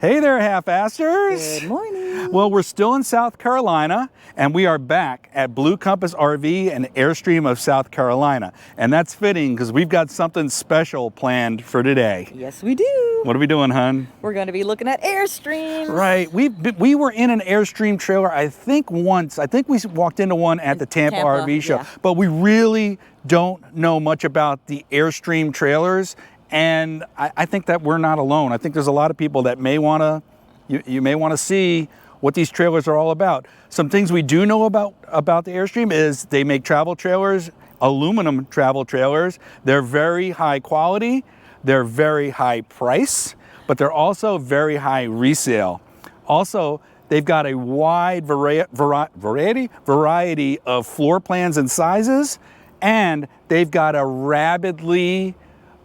Hey there, half-assers. Good morning. Well, we're still in South Carolina, and we are back at Blue Compass RV and Airstream of South Carolina. And that's fitting because we've got something special planned for today. Yes, we do. What are we doing, hun? We're going to be looking at Airstream. Right. We were in an Airstream trailer, I think once. I think we walked into one at the Tampa RV show. Yeah. But we really don't know much about the Airstream trailers. And I think that we're not alone. I think there's a lot of people that may want to, you may want to see what these trailers are all about. Some things we do know about the Airstream is they make travel trailers, aluminum travel trailers. They're very high quality, they're very high price, but they're also very high resale. Also, they've got a wide variety of floor plans and sizes, and they've got a rabidly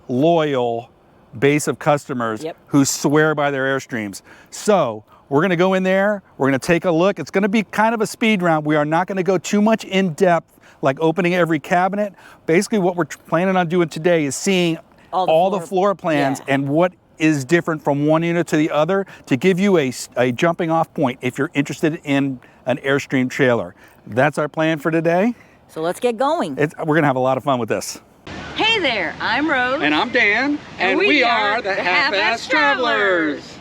loyal base of customers who swear by their Airstreams. So we're going to go in there, we're going to take a look. It's going to be kind of a speed round. We are not going to go too much in depth, like opening every cabinet. Basically what we're planning on doing today is seeing all the floor plans and what is different from one unit to the other to give you a jumping off point if you're interested in an Airstream trailer. That's our plan for today. So let's get going. We're going to have a lot of fun with this. Hey there, I'm Rose. And I'm Dan. And we are the Half-Ass Travelers.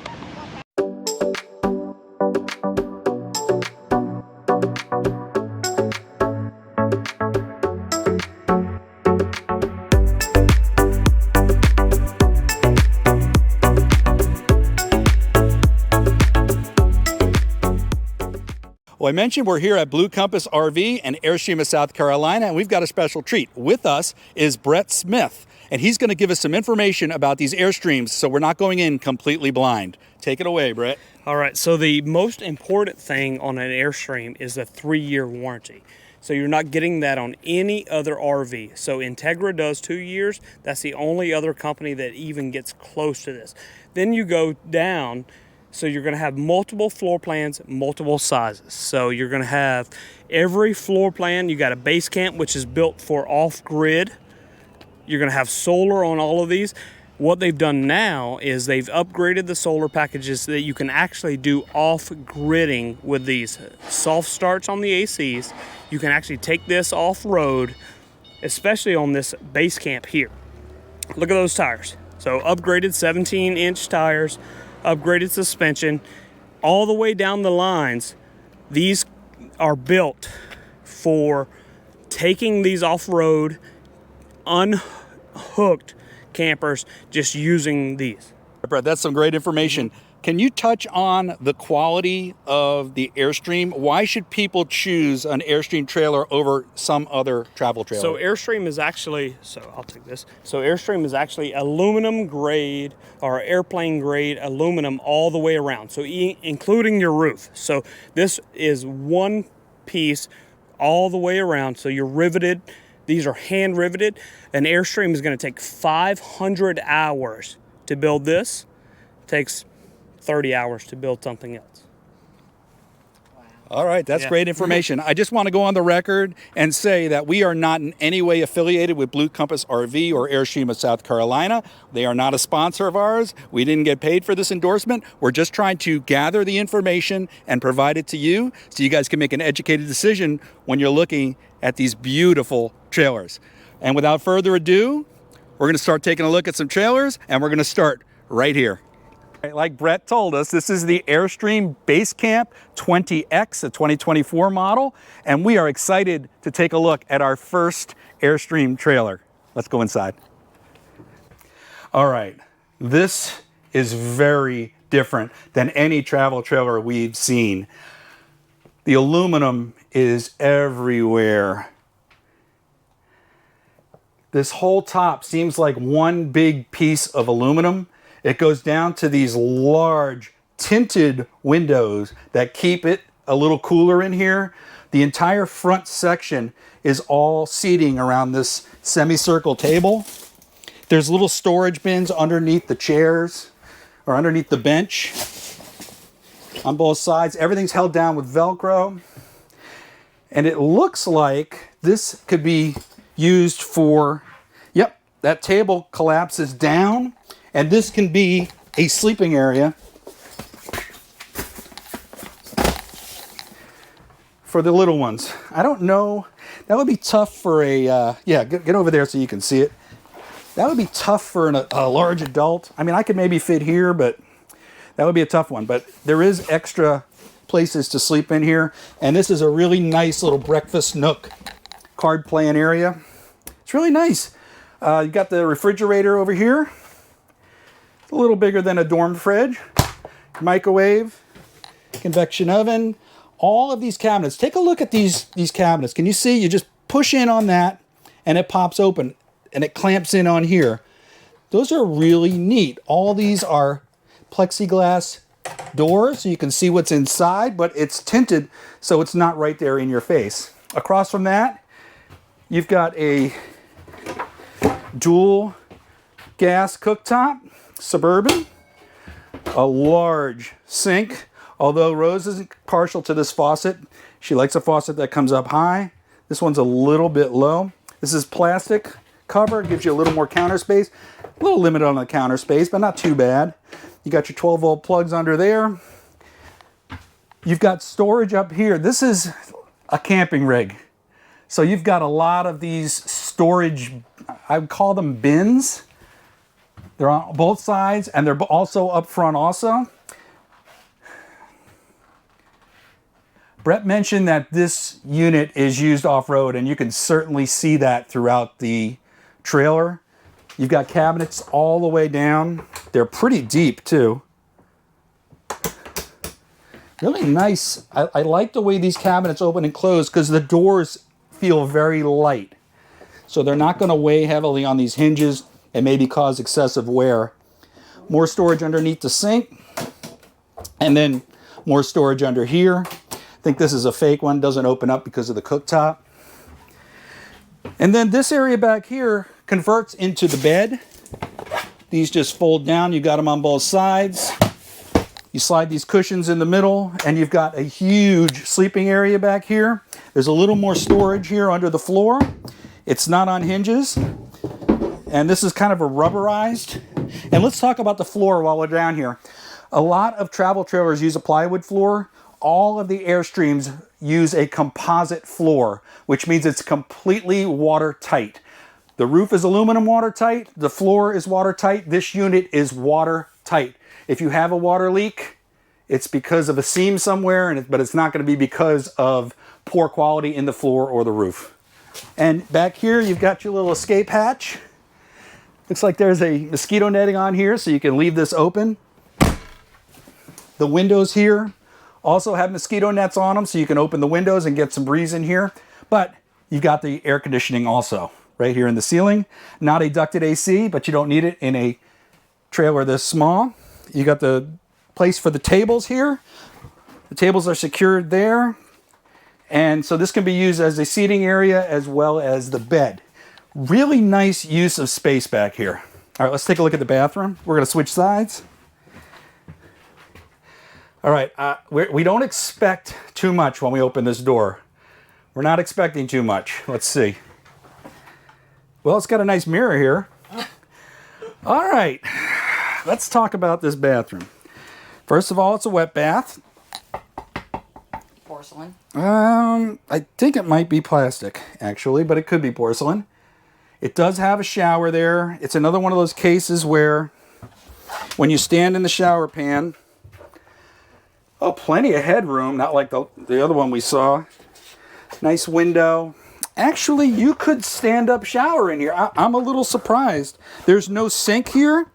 Well, I mentioned we're here at Blue Compass RV and Airstream of South Carolina, and we've got a special treat. With us is Brett Smith, and he's going to give us some information about these Airstreams, so we're not going in completely blind. Take it away, Brett. All right, so the most important thing on an Airstream is the 3-year warranty. So you're not getting that on any other RV. So Integra does 2 years. That's the only other company that even gets close to this. Then you go down. So you're going to have multiple floor plans, multiple sizes. So you're going to have every floor plan. You got a Basecamp, which is built for off-grid. You're going to have solar on all of these. What they've done now is they've upgraded the solar packages so that you can actually do off-gridding with these soft starts on the ACs. You can actually take this off-road, especially on this Basecamp here. Look at those tires. So upgraded 17-inch tires. Upgraded suspension, all the way down the lines. These are built for taking these off-road, unhooked campers, just using these. Brett, that's some great information. Can you touch on the quality of the Airstream? Why should people choose an Airstream trailer over some other travel trailer? So Airstream is actually, I'll take this. So Airstream is actually aluminum grade or airplane grade aluminum all the way around. So including your roof. So this is one piece all the way around. So you're riveted. These are hand riveted. An Airstream is going to take 500 hours to build this. It takes 30 hours to build something else. Wow. All right, that's great information. I just want to go on the record and say that we are not in any way affiliated with Blue Compass RV or Airstream of South Carolina. They are not a sponsor of ours. We didn't get paid for this endorsement. We're just trying to gather the information and provide it to you so you guys can make an educated decision when you're looking at these beautiful trailers. And without further ado, we're going to start taking a look at some trailers, and we're going to start right here. Like Brett told us, this is the Airstream Basecamp 20X, a 2024 model, and we are excited to take a look at our first Airstream trailer. Let's go inside. All right, this is very different than any travel trailer we've seen. The aluminum is everywhere. This whole top seems like one big piece of aluminum. It goes down to these large tinted windows that keep it a little cooler in here. The entire front section is all seating around this semicircle table. There's little storage bins underneath the chairs or underneath the bench on both sides. Everything's held down with Velcro. And it looks like this could be used for, that table collapses down, and this can be a sleeping area for the little ones. I don't know. That would be tough for a, yeah, get over there so you can see it. That would be tough for a large adult. I mean, I could maybe fit here, but that would be a tough one. But there is extra places to sleep in here. And this is a really nice little breakfast nook card playing area. It's really nice. You've got the refrigerator over here. It's a little bigger than a dorm fridge. Microwave, convection oven, all of these cabinets. Take a look at these cabinets. Can you see? You just push in on that and it pops open and it clamps in on here. Those are really neat. All these are plexiglass doors so you can see what's inside, but it's tinted so it's not right there in your face. Across from that, you've got a dual gas cooktop, Suburban, a large sink. Although Rose isn't partial to this faucet, she likes a faucet that comes up high. This one's a little bit low. This is plastic cover, gives you a little more counter space. A little limited on the counter space, but not too bad. You got your 12-volt plugs under there. You've got storage up here. This is a camping rig. So you've got a lot of these storage, I would call them bins. They're on both sides and they're also up front also. Brett mentioned that this unit is used off-road, and you can certainly see that throughout the trailer. You've got cabinets all the way down. They're pretty deep too. Really nice. I like the way these cabinets open and close because the doors feel very light. So they're not going to weigh heavily on these hinges and maybe cause excessive wear. More storage underneath the sink. And then more storage under here. I think this is a fake one, doesn't open up because of the cooktop. And then this area back here converts into the bed. These just fold down, you got them on both sides. You slide these cushions in the middle and you've got a huge sleeping area back here. There's a little more storage here under the floor. It's not on hinges. And this is kind of a rubberized. And let's talk about the floor while we're down here. A lot of travel trailers use a plywood floor. All of the Airstreams use a composite floor, which means it's completely watertight. The roof is aluminum watertight. The floor is watertight. This unit is watertight. If you have a water leak, it's because of a seam somewhere, but it's not going to be because of poor quality in the floor or the roof. And back here, you've got your little escape hatch. Looks like there's a mosquito netting on here, so you can leave this open. The windows here also have mosquito nets on them, so you can open the windows and get some breeze in here. But you've got the air conditioning also right here in the ceiling. Not a ducted AC, but you don't need it in a trailer this small. You got the place for the tables here. The tables are secured there. And so this can be used as a seating area as well as the bed. Really nice use of space back here. All right, let's take a look at the bathroom. We're going to switch sides. All right, we don't expect too much when we open this door. We're not expecting too much. Let's see. Well, it's got a nice mirror here. All right, let's talk about this bathroom. First of all, it's a wet bath. Porcelain. I think it might be plastic, actually, but it could be porcelain. It does have a shower there. It's another one of those cases where when you stand in the shower pan, oh, plenty of headroom, not like the other one we saw. Nice window. Actually, you could stand up shower in here. I'm a little surprised. There's no sink here.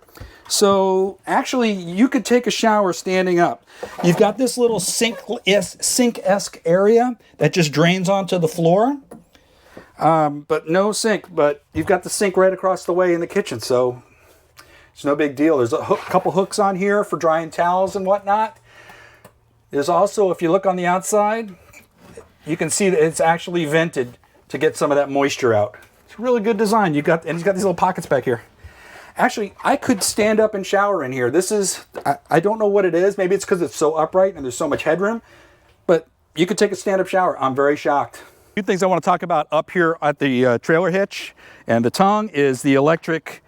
So actually, you could take a shower standing up. You've got this little sink-esque area that just drains onto the floor. But no sink. But you've got the sink right across the way in the kitchen. So it's no big deal. There's a couple hooks on here for drying towels and whatnot. There's also, if you look on the outside, you can see that it's actually vented to get some of that moisture out. It's a really good design. And it's got these little pockets back here. Actually, I could stand up and shower in here. This is, I don't know what it is. Maybe it's because it's so upright and there's so much headroom. But you could take a stand-up shower. I'm very shocked. A few things I want to talk about up here at the trailer hitch and the tongue is the electric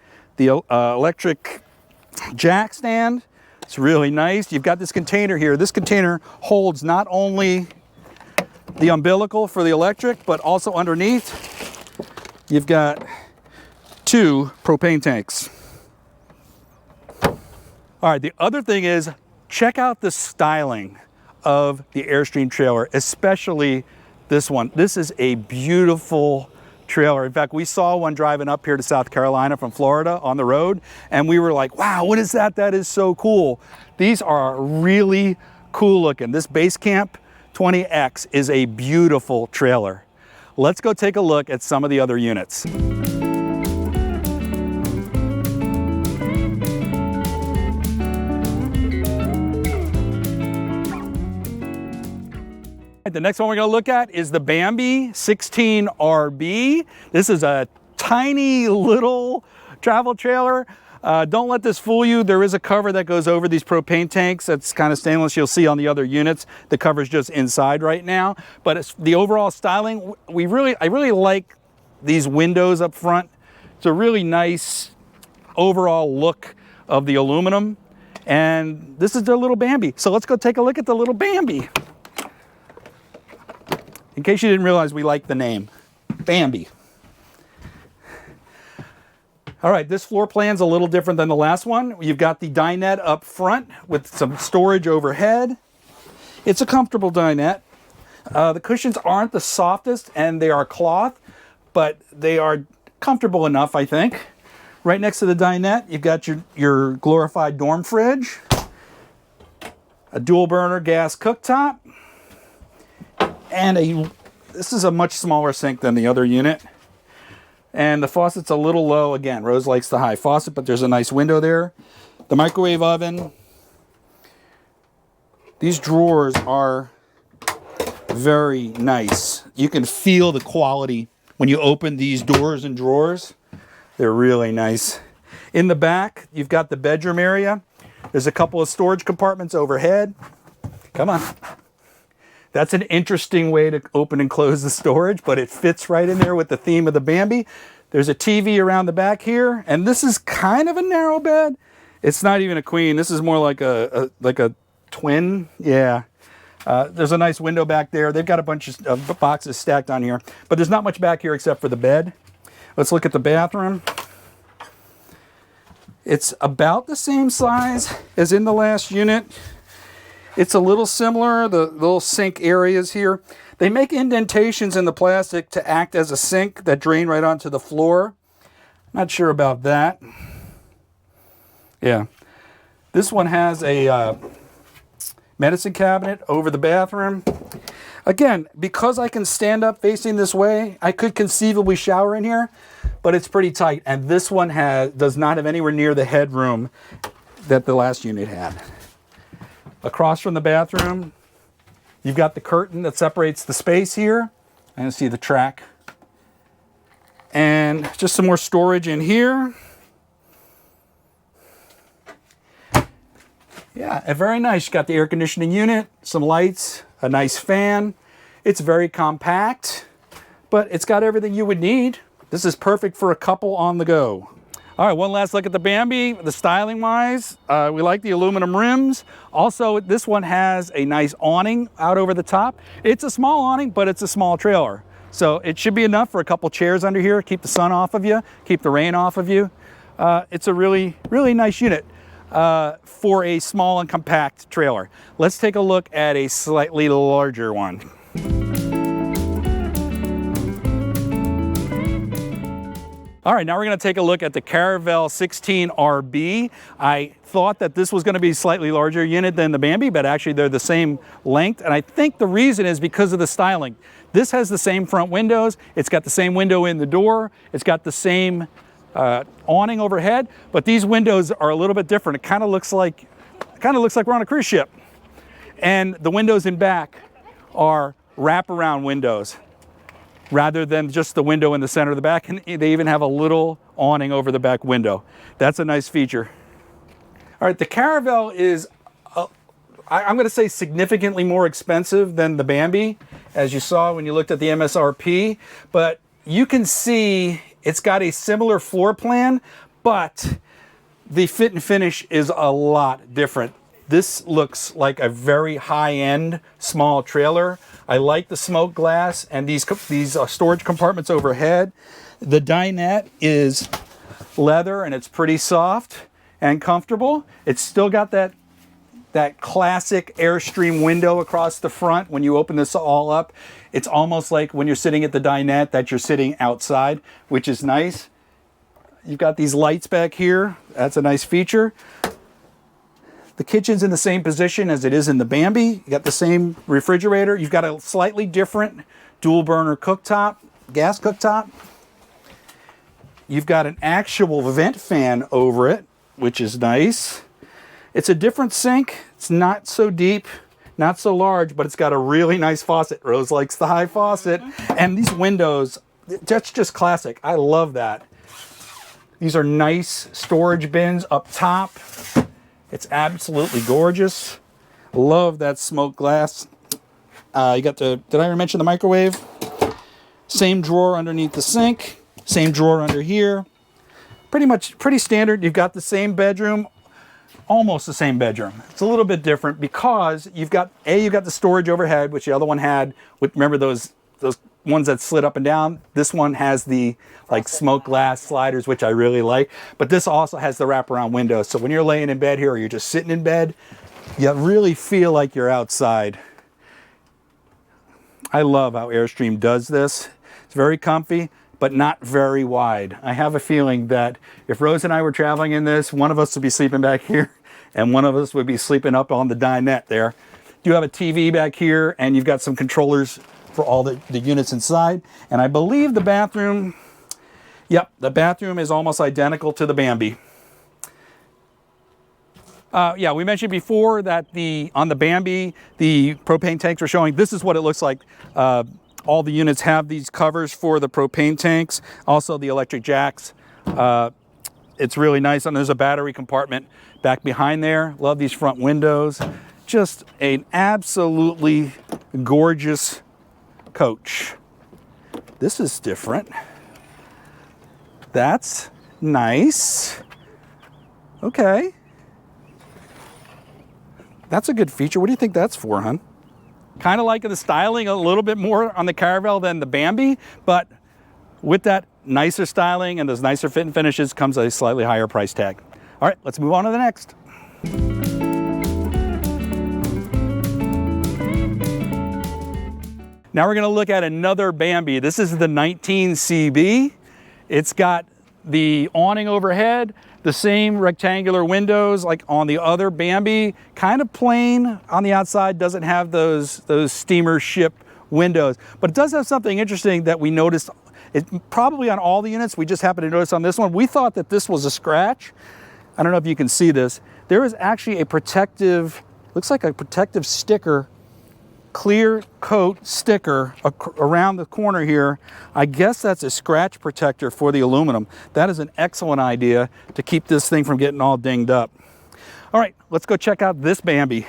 jack stand. It's really nice. You've got this container here. This container holds not only the umbilical for the electric, but also underneath, you've got 2 propane tanks. All right, the other thing is, check out the styling of the Airstream trailer, especially this one. This is a beautiful trailer. In fact, we saw one driving up here to South Carolina from Florida on the road, and we were like, wow, what is that? That is so cool. These are really cool looking. This Basecamp 20X is a beautiful trailer. Let's go take a look at some of the other units. The next one we're going to look at is the Bambi 16 RB. This is a tiny little travel trailer. Don't let this fool you. There is a cover that goes over these propane tanks. That's kind of stainless. You'll see on the other units. The cover's just inside right now. But it's the overall styling, I really like these windows up front. It's a really nice overall look of the aluminum. And this is their little Bambi. So let's go take a look at the little Bambi. In case you didn't realize, we like the name, Bambi. All right, this floor plan's a little different than the last one. You've got the dinette up front with some storage overhead. It's a comfortable dinette. The cushions aren't the softest, and they are cloth, but they are comfortable enough, I think. Right next to the dinette, you've got your glorified dorm fridge, a dual burner gas cooktop, and this is a much smaller sink than the other unit. And the faucet's a little low. Again, Rose likes the high faucet, but there's a nice window there. The microwave oven. These drawers are very nice. You can feel the quality when you open these doors and drawers. They're really nice. In the back, you've got the bedroom area. There's a couple of storage compartments overhead. Come on. That's an interesting way to open and close the storage, but it fits right in there with the theme of the Bambi. There's a TV around the back here, and this is kind of a narrow bed. It's not even a queen. This is more like a twin. Yeah. There's a nice window back there. They've got a bunch of boxes stacked on here, but there's not much back here except for the bed. Let's look at the bathroom. It's about the same size as in the last unit. It's a little similar, the little sink areas here. They make indentations in the plastic to act as a sink that drain right onto the floor. Not sure about that. Yeah. This one has a medicine cabinet over the bathroom. Again, because I can stand up facing this way, I could conceivably shower in here, but it's pretty tight. And this one does not have anywhere near the headroom that the last unit had. Across from the bathroom, you've got the curtain that separates the space here. And you see the track. And just some more storage in here. Yeah, very nice. You've got the air conditioning unit, some lights, a nice fan. It's very compact, but it's got everything you would need. This is perfect for a couple on the go. All right, one last look at the Bambi. The styling wise, we like the aluminum rims. Also, this one has a nice awning out over the top. It's a small awning, but it's a small trailer. So it should be enough for a couple chairs under here, keep the sun off of you, keep the rain off of you. It's a really, really nice unit for a small and compact trailer. Let's take a look at a slightly larger one. All right, now we're going to take a look at the Caravel 16 RB. I thought that this was going to be a slightly larger unit than the Bambi, but actually they're the same length. And I think the reason is because of the styling. This has the same front windows. It's got the same window in the door. It's got the same awning overhead, but these windows are a little bit different. It kind of looks like we're on a cruise ship. And the windows in back are wraparound windows, rather than just the window in the center of the back. And they even have a little awning over the back window. That's a nice feature. All right, the Caravel is, I'm going to say, significantly more expensive than the Bambi, as you saw when you looked at the MSRP. But you can see it's got a similar floor plan, but the fit and finish is a lot different. This looks like a very high-end small trailer. I like the smoke glass and these storage compartments overhead. The dinette is leather and it's pretty soft and comfortable. It's still got that classic Airstream window across the front. When you open this all up, it's almost like when you're sitting at the dinette that you're sitting outside, which is nice. You've got these lights back here. That's a nice feature. The kitchen's in the same position as it is in the Bambi. You got the same refrigerator. You've got a slightly different dual burner cooktop, gas cooktop. You've got an actual vent fan over it, which is nice. It's a different sink. It's not so deep, not so large, but it's got a really nice faucet. Rose likes the high faucet. And these windows, that's just classic. I love that. These are nice storage bins up top. It's absolutely gorgeous. Love that smoke glass. You got did I already mention the microwave? Same drawer underneath the sink. Same drawer under here. Pretty standard. You've got the same bedroom, almost the same bedroom. It's a little bit different because you've got the storage overhead, which the other one had. Remember those ones that slid up and down? This one has the like smoke glass sliders, which I really like. But this also has the wraparound window. So when you're laying in bed here or you're just sitting in bed, you really feel like you're outside. I love how Airstream does this. It's very comfy, but not very wide. I have a feeling that if Rose and I were traveling in this, one of us would be sleeping back here and one of us would be sleeping up on the dinette there. You have a TV back here and you've got some controllers for all the units inside. And I believe the bathroom, yep, the bathroom is almost identical to the Bambi. Yeah, we mentioned before that on the Bambi, the propane tanks were showing. This is what it looks like. All the units have these covers for the propane tanks, also the electric jacks. It's really nice, and there's a battery compartment back behind there. Love these front windows. Just an absolutely gorgeous coach. This is different. That's nice. Okay. That's a good feature. What do you think that's for, hon? Kind of like the styling a little bit more on the Caravel than the Bambi, but with that nicer styling and those nicer fit and finishes comes a slightly higher price tag. All right, let's move on to the next. Now we're going to look at another Bambi. This is the 19 CB. It's got the awning overhead, the same rectangular windows like on the other Bambi, kind of plain on the outside, doesn't have those steamer ship windows, but it does have something interesting that we noticed. It probably on all the units, we just happened to notice on this one. We thought that this was a scratch. I don't know if you can see this. There is actually a protective, looks like a protective sticker, clear coat sticker around the corner here. I guess that's a scratch protector for the aluminum. That is an excellent idea to keep this thing from getting all dinged up. All right, let's go check out this Bambi.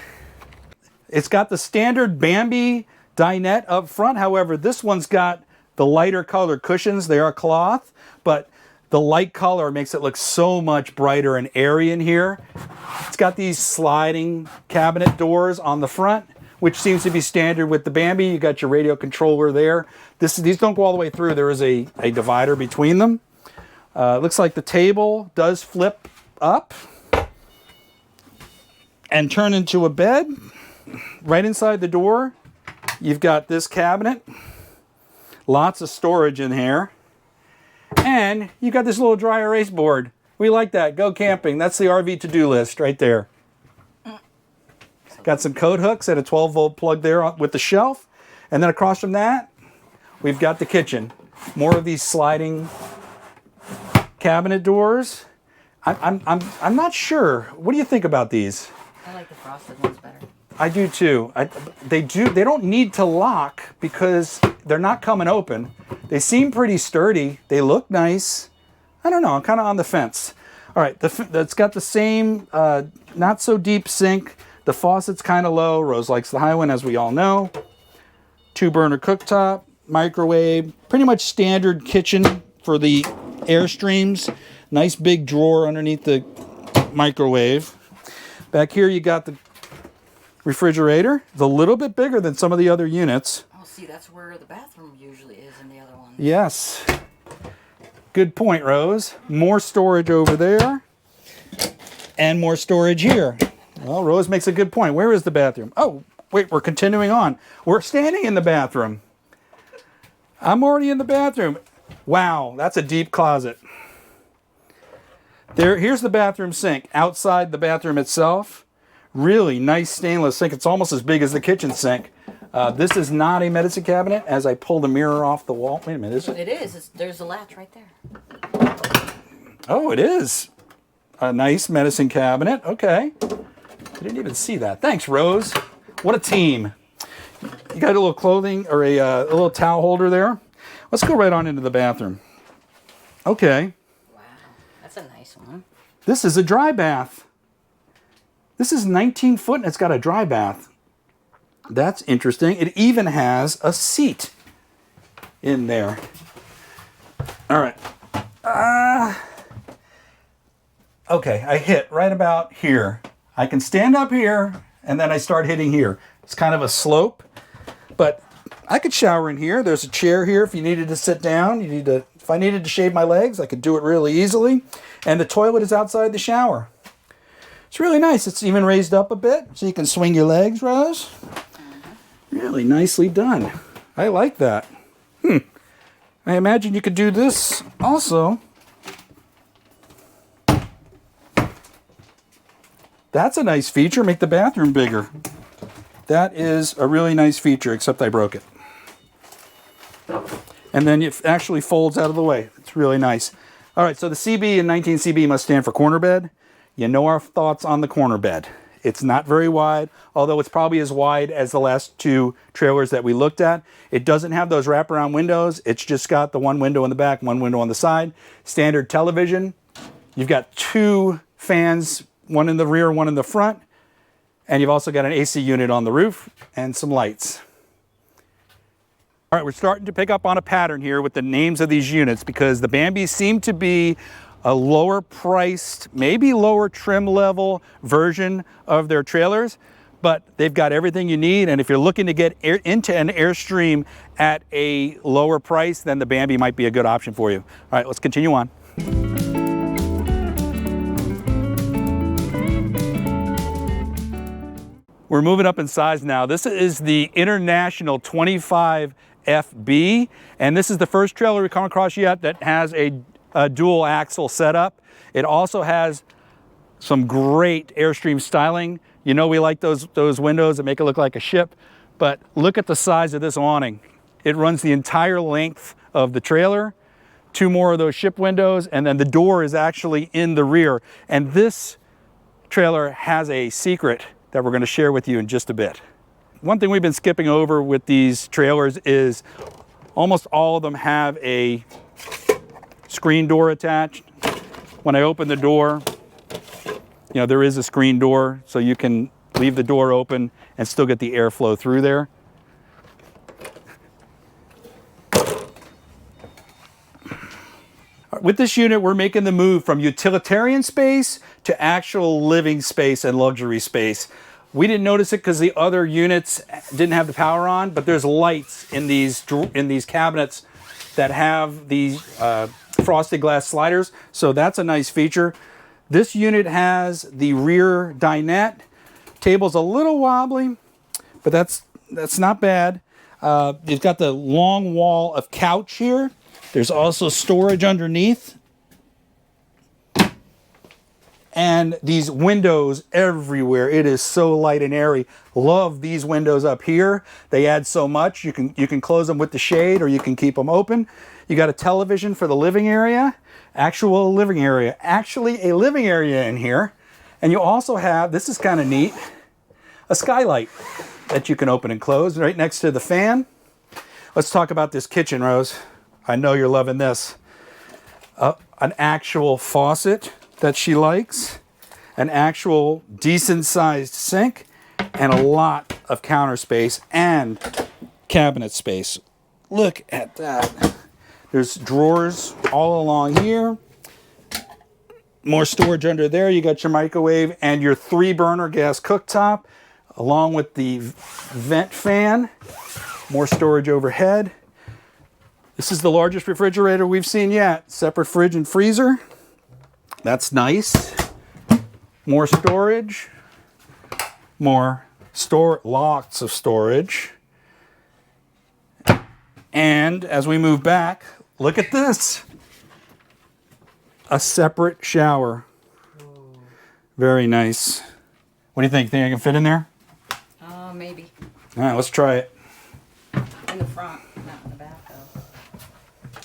It's got the standard Bambi dinette up front. However, this one's got the lighter color cushions. They are cloth, but the light color makes it look so much brighter and airy in here. It's got these sliding cabinet doors on the front, which seems to be standard with the Bambi. You got your radio controller there. These don't go all the way through. There is a divider between them. Looks like the table does flip up and turn into a bed. Right inside the door, you've got this cabinet. Lots of storage in here. And you got this little dry erase board. We like that. Go camping. That's the RV to-do list right there. Got some coat hooks and a 12-volt plug there with the shelf. And then across from that, we've got the kitchen. More of these sliding cabinet doors. I'm not sure. What do you think about these? I like the frosted ones better. I do too. They don't need to lock because they're not coming open. They seem pretty sturdy. They look nice. I don't know. I'm kind of on the fence. All right. It's got the same not so deep sink. The faucet's kind of low. Rose likes the high one, as we all know. 2-burner cooktop, microwave, pretty much standard kitchen for the Airstreams. Nice big drawer underneath the microwave. Back here you got the refrigerator. It's a little bit bigger than some of the other units. Oh, see, that's where the bathroom usually is in the other one. Yes. Good point, Rose. More storage over there. And more storage here. Well, Rose makes a good point. Where is the bathroom? Oh, wait, we're continuing on. We're standing in the bathroom. I'm already in the bathroom. Wow, that's a deep closet. Here's the bathroom sink outside the bathroom itself. Really nice stainless sink. It's almost as big as the kitchen sink. This is not a medicine cabinet. As I pull the mirror off the wall. Wait a minute, is it? It is. There's a latch right there. Oh, it is. A nice medicine cabinet. Okay. I didn't even see that. Thanks, Rose. What a team. You got a little clothing or a little towel holder there. Let's go right on into the bathroom. Okay. Wow, that's a nice one. This is a dry bath. This is 19 foot and it's got a dry bath. That's interesting. It even has a seat in there. All right. Okay, I hit right about here. I can stand up here and then I start hitting here. It's kind of a slope, but I could shower in here. There's a chair here if you needed to sit down. If I needed to shave my legs, I could do it really easily. And the toilet is outside the shower. It's really nice. It's even raised up a bit so you can swing your legs, Rose. Really nicely done. I like that. I imagine you could do this also. That's a nice feature. Make the bathroom bigger. That is a really nice feature, except I broke it. And then it actually folds out of the way. It's really nice. All right, so the CB in 19 CB must stand for corner bed. You know our thoughts on the corner bed. It's not very wide, although it's probably as wide as the last two trailers that we looked at. It doesn't have those wraparound windows. It's just got the one window in the back, one window on the side. Standard television. You've got two fans, one in the rear, one in the front. And you've also got an AC unit on the roof and some lights. All right, we're starting to pick up on a pattern here with the names of these units because the Bambis seem to be a lower priced, maybe lower trim level version of their trailers, but they've got everything you need. And if you're looking to get into an Airstream at a lower price, then the Bambi might be a good option for you. All right, let's continue on. We're moving up in size now. This is the International 25 FB, and this is the first trailer we've come across yet that has a dual axle setup. It also has some great Airstream styling. You know we like those windows that make it look like a ship, but look at the size of this awning. It runs the entire length of the trailer, two more of those ship windows, and then the door is actually in the rear. And this trailer has a secret that we're going to share with you in just a bit. One thing we've been skipping over with these trailers is almost all of them have a screen door attached. When I open the door, you know, there is a screen door, so you can leave the door open and still get the airflow through there. With this unit, we're making the move from utilitarian space to actual living space and luxury space. We didn't notice it because the other units didn't have the power on, but there's lights in these cabinets that have these frosted glass sliders, so that's a nice feature. This unit has the rear dinette. Table's a little wobbly, but that's not bad. You've got the long wall of couch here. There's also storage underneath. And these windows everywhere. It is so light and airy. Love these windows up here. They add so much. You can close them with the shade or you can keep them open. You got a television for the living area. Actually a living area in here. And you also have, this is kind of neat, a skylight that you can open and close right next to the fan. Let's talk about this kitchen, Rose. I know you're loving this. An actual faucet that she likes, an actual decent sized sink, and a lot of counter space and cabinet space. Look at that. There's drawers all along here. More storage under there. You got your microwave and your 3-burner gas cooktop. along with the vent fan. More storage overhead. This is the largest refrigerator we've seen yet. Separate fridge and freezer. That's nice. More storage. Lots of storage. And as we move back, look at this. A separate shower. Very nice. What do you think? Think I can fit in there? Maybe. All right, let's try it. In the front, not in the back, though.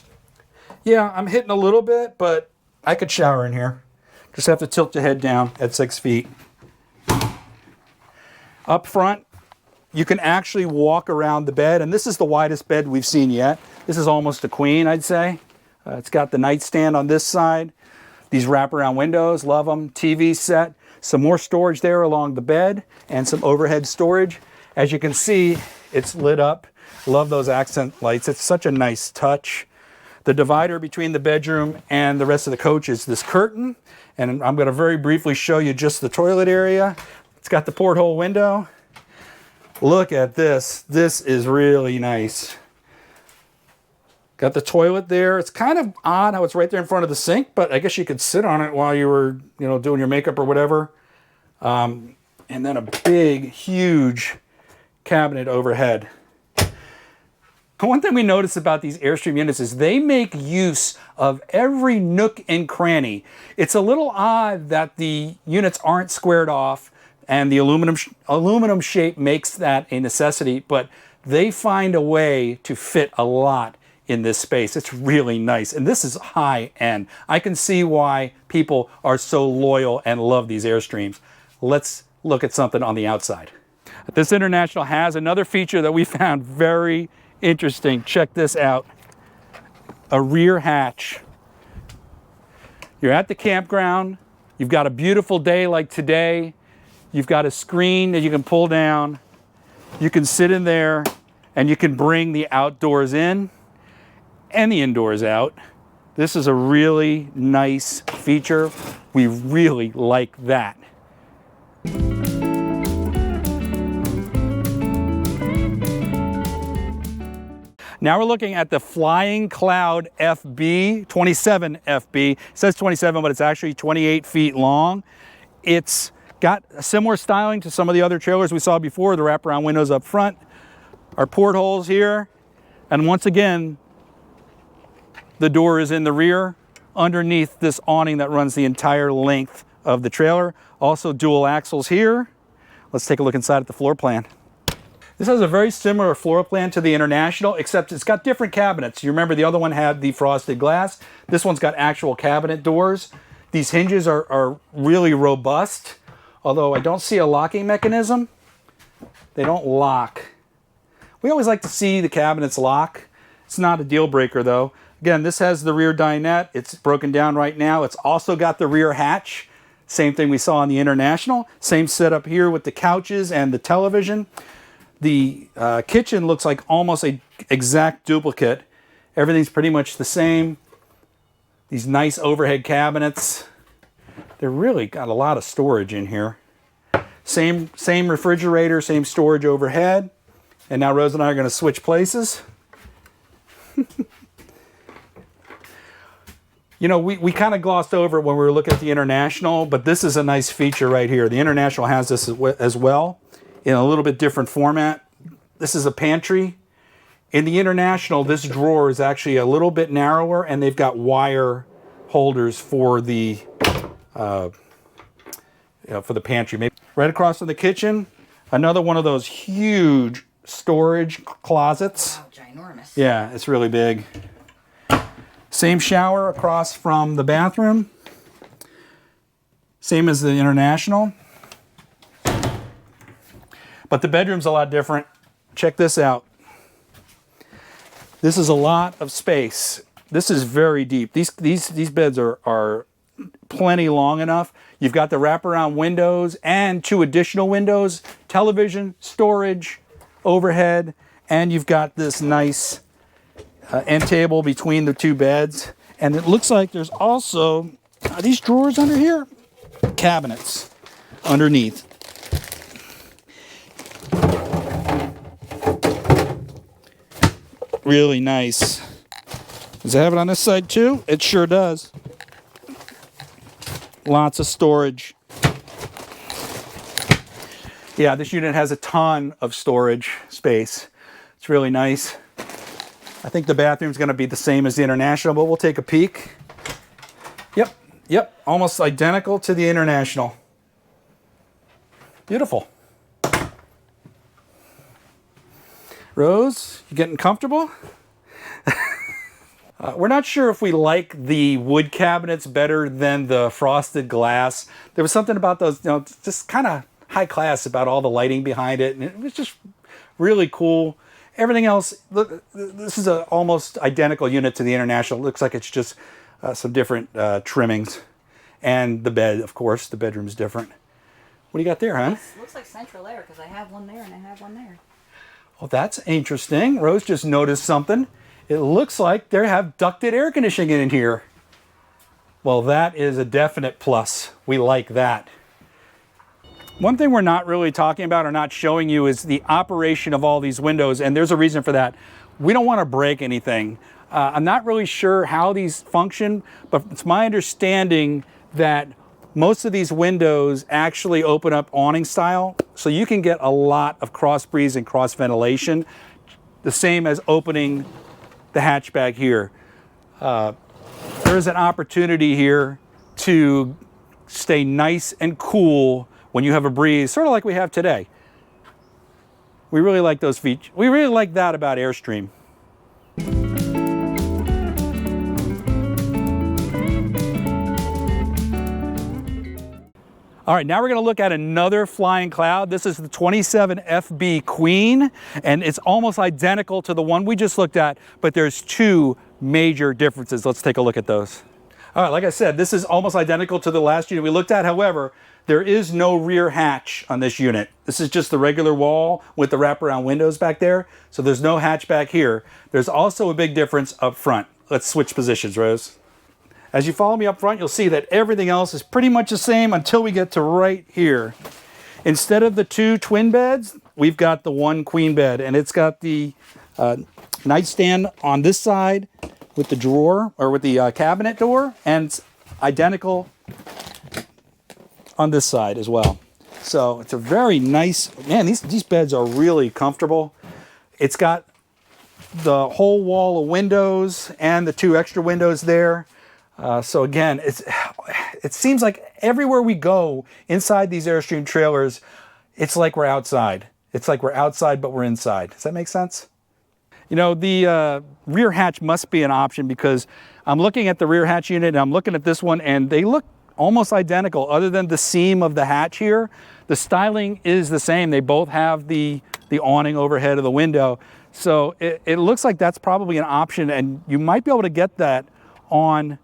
Yeah, I'm hitting a little bit, but I could shower in here. Just have to tilt the head down at 6 feet. Up front, you can actually walk around the bed, and this is the widest bed we've seen yet. This is almost a queen, I'd say. It's got the nightstand on this side. These wraparound windows, love them. TV set. Some more storage there along the bed and some overhead storage. As you can see, it's lit up. Love those accent lights. It's such a nice touch. The divider between the bedroom and the rest of the coach is this curtain. And I'm going to very briefly show you just the toilet area. It's got the porthole window. Look at this. This is really nice. Got the toilet there. It's kind of odd how it's right there in front of the sink, but I guess you could sit on it while you were, doing your makeup or whatever. And then a big, huge cabinet overhead. One thing we notice about these Airstream units is they make use of every nook and cranny. It's a little odd that the units aren't squared off, and the aluminum shape makes that a necessity, but they find a way to fit a lot in this space. It's really nice, and this is high end. I can see why people are so loyal and love these Airstreams. Let's look at something on the outside. This International has another feature that we found very interesting. Check this out. A rear hatch. You're at the campground. You've got a beautiful day like today. You've got a screen that you can pull down. You can sit in there and you can bring the outdoors in and the indoors out. This is a really nice feature. We really like that. Now we're looking at the Flying Cloud FB, 27 FB. It says 27, but it's actually 28 feet long. It's got a similar styling to some of the other trailers we saw before, the wraparound windows up front, our portholes here, and once again, the door is in the rear underneath this awning that runs the entire length of the trailer. Also dual axles here. Let's take a look inside at the floor plan. This has a very similar floor plan to the International, except it's got different cabinets. You remember the other one had the frosted glass. This one's got actual cabinet doors. These hinges are really robust, although I don't see a locking mechanism. They don't lock. We always like to see the cabinets lock. It's not a deal breaker though. Again, this has the rear dinette. It's broken down right now. It's also got the rear hatch. Same thing we saw on the International. Same setup here with the couches and the television. The kitchen looks like almost an exact duplicate. Everything's pretty much the same. These nice overhead cabinets. They're really got a lot of storage in here. Same refrigerator, same storage overhead. And now Rose and I are going to switch places. We kind of glossed over it when we were looking at the International, but this is a nice feature right here. The International has this as well in a little bit different format. This is a pantry. In the International, this drawer is actually a little bit narrower, and they've got wire holders for the pantry. Maybe right across from the kitchen, another one of those huge storage closets. Wow, ginormous. Yeah, it's really big. Same shower across from the bathroom. Same as the International. But the bedroom's a lot different. Check this out. This is a lot of space. This is very deep. These beds are plenty long enough. You've got the wraparound windows and 2 additional windows, television, storage, overhead, and you've got this nice end table between the 2 beds. And it looks like there's also, are these drawers under here? Cabinets underneath. really nice. Does it have it on this side too? It sure does. Lots of storage. Yeah, this unit has a ton of storage space. It's really nice. I think the bathroom's going to be the same as the International, but we'll take a peek. Yep, almost identical to the International. Beautiful. Rose, you getting comfortable? We're not sure if we like the wood cabinets better than the frosted glass. There was something about those, just kind of high class about all the lighting behind it, and it was just really cool. Everything else, look, this is an almost identical unit to the International. It looks like it's just some different trimmings. And the bed, of course, the bedroom's different. What do you got there, hon? Looks like central air because I have one there and I have one there. Well, that's interesting. Rose just noticed something. It looks like they have ducted air conditioning in here. Well, that is a definite plus. We like that. One thing we're not really talking about or not showing you is the operation of all these windows, and there's a reason for that. We don't want to break anything. I'm not really sure how these function, but it's my understanding that most of these windows actually open up awning style, so you can get a lot of cross breeze and cross ventilation, the same as opening the hatchback here. There is an opportunity here to stay nice and cool when you have a breeze, sort of like we have today. We really like those features. We really like that about Airstream. All right, now we're gonna look at another flying cloud. This is the 27 FB Queen, and it's almost identical to the one we just looked at, but there's two major differences. Let's take a look at those. All right, like I said, this is almost identical to the last unit we looked at. However, there is no rear hatch on this unit. This is just the regular wall with the wraparound windows back there, so there's no hatch back here. There's also a big difference up front. Let's switch positions, Rose. As you follow me up front, you'll see that everything else is pretty much the same until we get to right here. Instead of the two twin beds, we've got the one queen bed, and it's got the nightstand on this side with the drawer, or with the cabinet door, and it's identical on this side as well. So it's a very nice, man, these beds are really comfortable. It's got the whole wall of windows and the two extra windows there. So again, it seems like everywhere we go inside these Airstream trailers, it's like we're outside. It's like we're outside, but we're inside. Does that make sense? You know, the rear hatch must be an option, because I'm looking at the rear hatch unit and I'm looking at this one, and they look almost identical other than the seam of the hatch here. The styling is the same. They both have the awning overhead of the window. So it looks like that's probably an option, and you might be able to get that on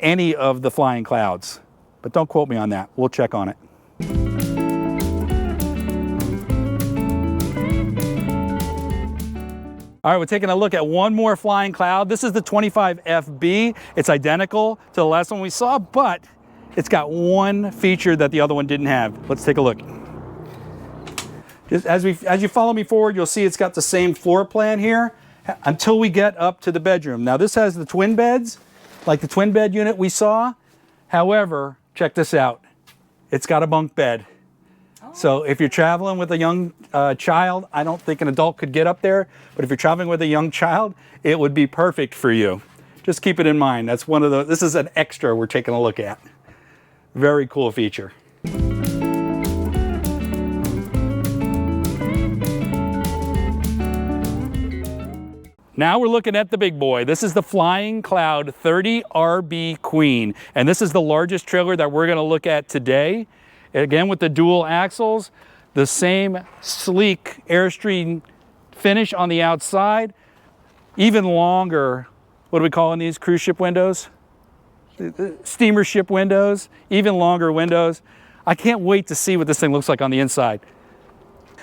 any of the flying clouds, but don't quote me on that. We'll check on it. All right, we're taking a look at one more flying cloud. This is the 25 FB. It's identical to the last one we saw, but it's got one feature that the other one didn't have. Let's take a look. Just as you follow me forward, you'll see it's got the same floor plan here until we get up to the bedroom. Now this has the twin beds, like the twin bed unit we saw. However, check this out. It's got a bunk bed. So if you're traveling with a young child, I don't think an adult could get up there, but if you're traveling with a young child, it would be perfect for you. Just keep it in mind. That's one of the, this is an extra we're taking a look at. Very cool feature. Now we're looking at the big boy. This is the Flying Cloud 30 RB Queen, and this is the largest trailer that we're gonna look at today. Again, with the dual axles, the same sleek Airstream finish on the outside, even longer, what are we calling these, cruise ship windows? Steamer ship windows, even longer windows. I can't wait to see what this thing looks like on the inside.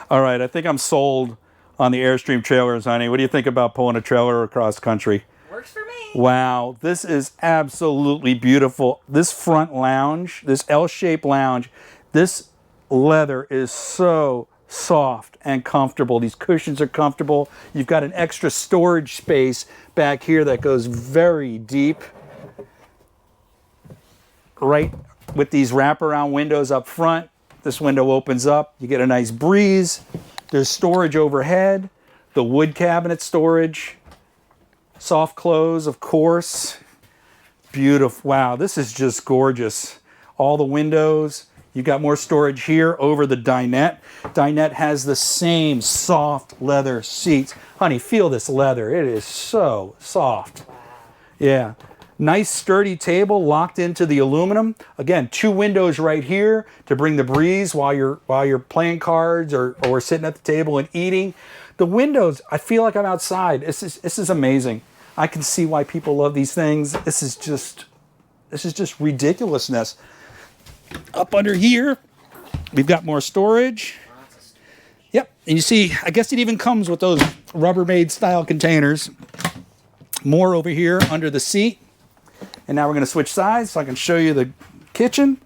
All right, I think I'm sold on the Airstream trailers, honey. What do you think about pulling a trailer across country? Works for me. Wow, this is absolutely beautiful. This front lounge, this L-shaped lounge, this leather is so soft and comfortable. These cushions are comfortable. You've got an extra storage space back here that goes very deep. Right with these wraparound windows up front. This window opens up. You get a nice breeze. There's storage overhead. The wood cabinet storage. Soft close, of course. Beautiful. Wow, this is just gorgeous. All the windows. You got more storage here over the dinette. Dinette has the same soft leather seats. Honey, feel this leather. It is so soft. Yeah. Nice sturdy table locked into the aluminum. Again, 2 windows right here to bring the breeze while you're playing cards or sitting at the table and eating. The windows, I feel like I'm outside. This is amazing. I can see why people love these things. This is just ridiculousness. Up under here, we've got more storage. Yep, and you see, I guess it even comes with those Rubbermaid style containers. More over here under the seat. And now we're going to switch sides so I can show you the kitchen.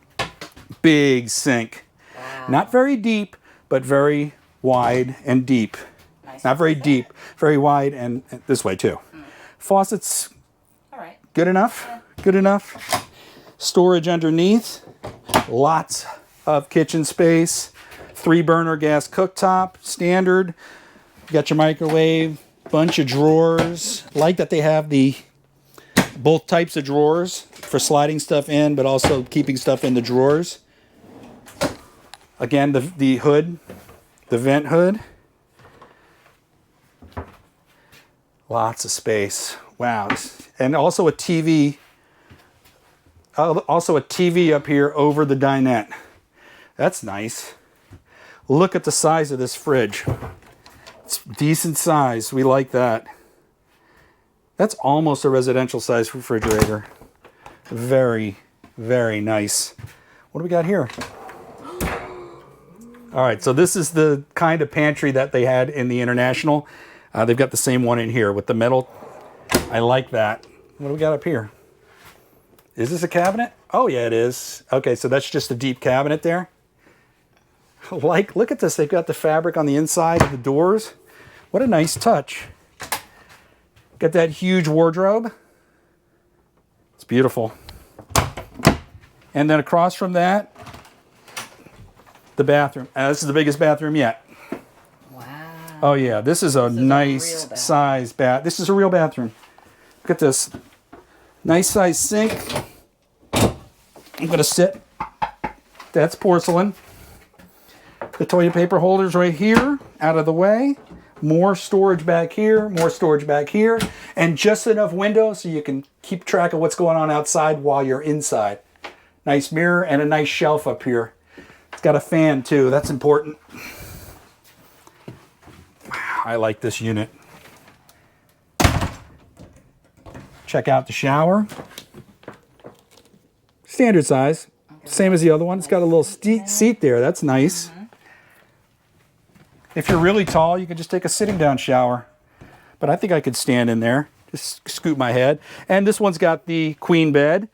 Big sink. Wow. Not very deep, but very wide and deep. Nice. Not very deep, very wide, and this way too. Faucets, All right. good enough. Yeah. Good enough. Storage underneath. Lots of kitchen space. 3-burner gas cooktop, standard. You got your microwave. Bunch of drawers. Like that they have both types of drawers for sliding stuff in, but also keeping stuff in the drawers. Again, the hood, the vent hood. Lots of space. Wow. And also a TV. Also a TV up here over the dinette. That's nice. Look at the size of this fridge. It's decent size. We like that. That's almost a residential size refrigerator. Very, very nice. What do we got here? All right, so this is the kind of pantry that they had in the International. They've got the same one in here with the metal. I like that. What do we got up here? Is this a cabinet? Oh yeah, it is. Okay, so that's just a deep cabinet there. Look at this. They've got the fabric on the inside of the doors. What a nice touch. Got that huge wardrobe. It's beautiful. And then across from that, the bathroom. This is the biggest bathroom yet. Wow. Oh yeah, this is a nice size bath. This is a real bathroom. Look at this. Nice size sink. I'm gonna sit. That's porcelain. The toilet paper holders right here, out of the way. More storage back here, more storage back here, and just enough window so you can keep track of what's going on outside while you're inside. Nice mirror and a nice shelf up here. It's got a fan too, that's important. Wow, I like this unit. Check out the shower. Standard size, same as the other one. It's got a little seat there, that's nice. If you're really tall, you can just take a sitting down shower. But I think I could stand in there, just scoot my head. And this one's got the queen bed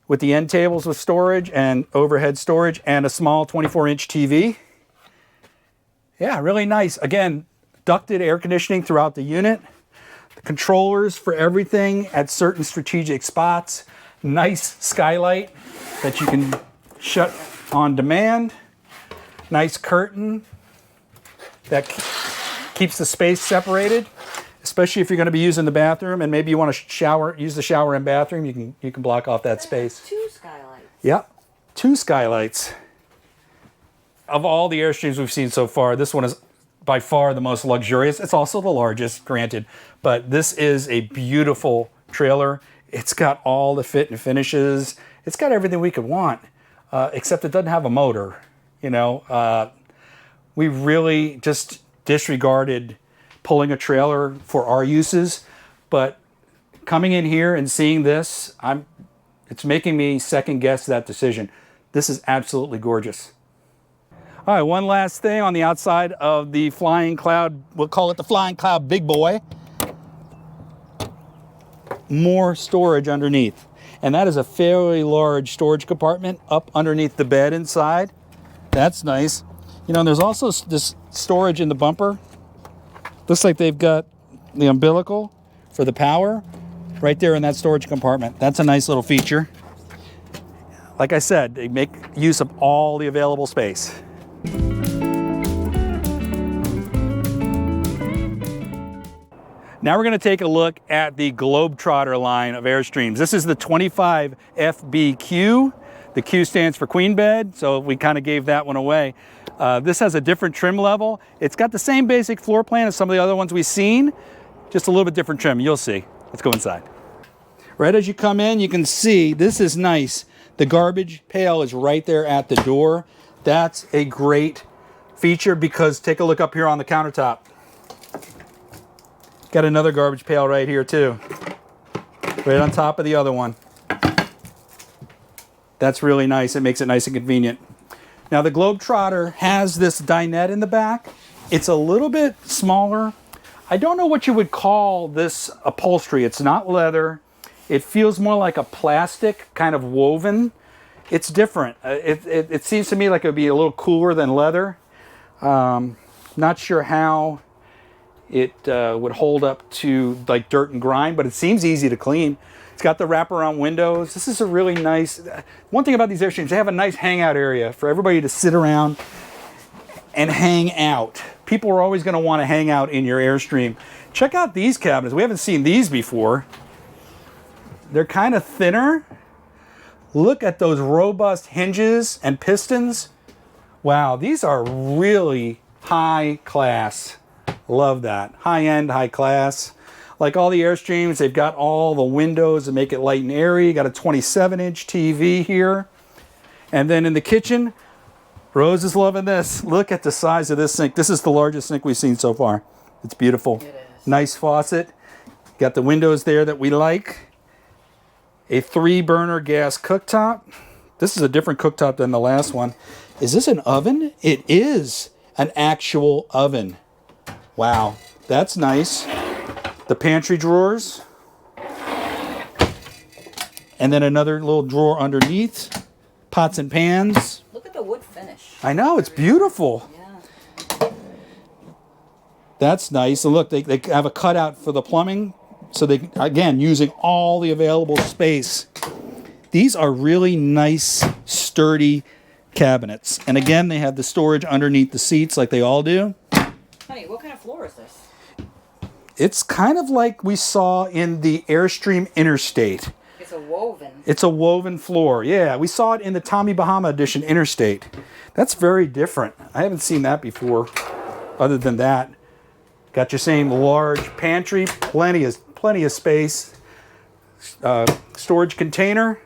with the end tables with storage and overhead storage and a small 24-inch TV. Yeah, really nice. Again, ducted air conditioning throughout the unit. The controllers for everything at certain strategic spots. Nice skylight that you can shut on demand. Nice curtain that keeps the space separated, especially if you're going to be using the bathroom and maybe you want to use the shower and bathroom, you can block off that space. 2 skylights. Yep, 2 skylights. Of all the Airstreams we've seen so far, this one is by far the most luxurious. It's also the largest, granted, but this is a beautiful trailer. It's got all the fit and finishes. It's got everything we could want, except it doesn't have a motor. You know, we really just disregarded pulling a trailer for our uses, but coming in here and seeing this, it's making me second guess that decision. This is absolutely gorgeous. All right, one last thing on the outside of the Flying Cloud, we'll call it the Flying Cloud Big Boy. More storage underneath. And that is a fairly large storage compartment up underneath the bed inside. That's nice. You know, there's also this storage in the bumper. Looks like they've got the umbilical for the power right there in that storage compartment. That's a nice little feature. Like I said, they make use of all the available space. Now we're going to take a look at the Globetrotter line of Airstreams. This is the 25 FBQ. The Q stands for queen bed, so we kind of gave that one away. This has a different trim level. It's got the same basic floor plan as some of the other ones we've seen, just a little bit different trim. You'll see. Let's go inside. Right as you come in, you can see this is nice. The garbage pail is right there at the door. That's a great feature because take a look up here on the countertop. Got another garbage pail right here too, right on top of the other one. That's really nice. It makes it nice and convenient. Now the Globetrotter has this dinette in the back. It's a little bit smaller. I don't know what you would call this upholstery. It's not leather. It feels more like a plastic kind of woven. It's different. It seems to me like it would be a little cooler than leather. Not sure how it would hold up to like dirt and grime, but it seems easy to clean. It's got the wraparound windows. This is a really nice, one thing about these Airstreams, they have a nice hangout area for everybody to sit around and hang out. People are always going to want to hang out in your Airstream. Check out these cabinets. We haven't seen these before. They're kind of thinner. Look at those robust hinges and pistons. Wow, these are really high class. Love that. High end, high class. Like all the Airstreams, they've got all the windows to make it light and airy. You got a 27-inch TV here. And then in the kitchen, Rose is loving this. Look at the size of this sink. This is the largest sink we've seen so far. It's beautiful. It is. Nice faucet. Got the windows there that we like. A 3-burner gas cooktop. This is a different cooktop than the last one. Is this an oven? It is an actual oven. Wow, that's nice. The pantry drawers. And then another little drawer underneath. Pots and pans. Look at the wood finish. I know, it's beautiful. Yeah. That's nice. And look, they have a cutout for the plumbing. So they, again, using all the available space. These are really nice, sturdy cabinets. And again, they have the storage underneath the seats like they all do. Honey, what kind of floor is this? It's kind of like we saw in the Airstream Interstate. It's a woven. It's a woven floor. Yeah, we saw it in the Tommy Bahama Edition Interstate. That's very different. I haven't seen that before. Other than that, got your same large pantry, plenty of space. Storage container.